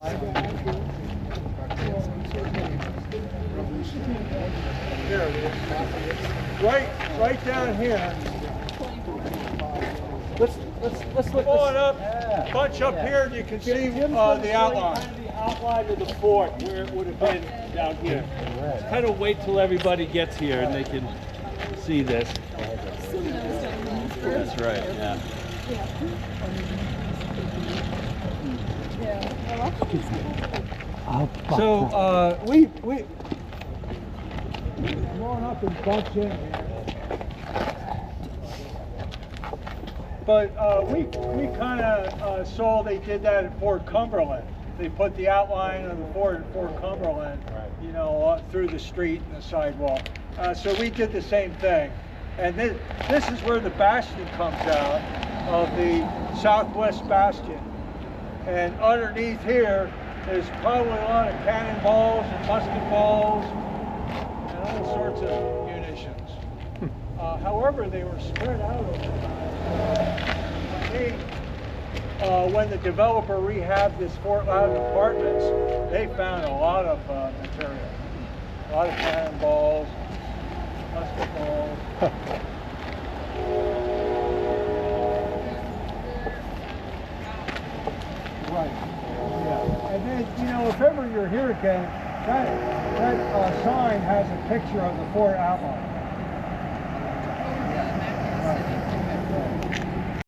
There it is. Right down here. Let's look. Pull it up, bunch up here, and you can see the outline. The outline of the fort where it would have been down here. Just kind of wait till everybody gets here and they can see this. That's right. Yeah. So we come on up and bunch in here. But we kind of saw they did that at Fort Cumberland. They put the outline of the fort at Fort Cumberland, you know, through the street and the sidewalk. So we did the same thing. And this is where the bastion comes out of the southwest bastion. And underneath here is probably a lot of cannonballs and musket balls and all sorts of munitions. However, they were spread out over time. When the developer rehabbed this Fort Loudon Apartments, they found a lot of material. A lot of cannonballs, musket balls. Right. Yeah. And then, you know, if ever you're here again, that sign has a picture of the fort outline.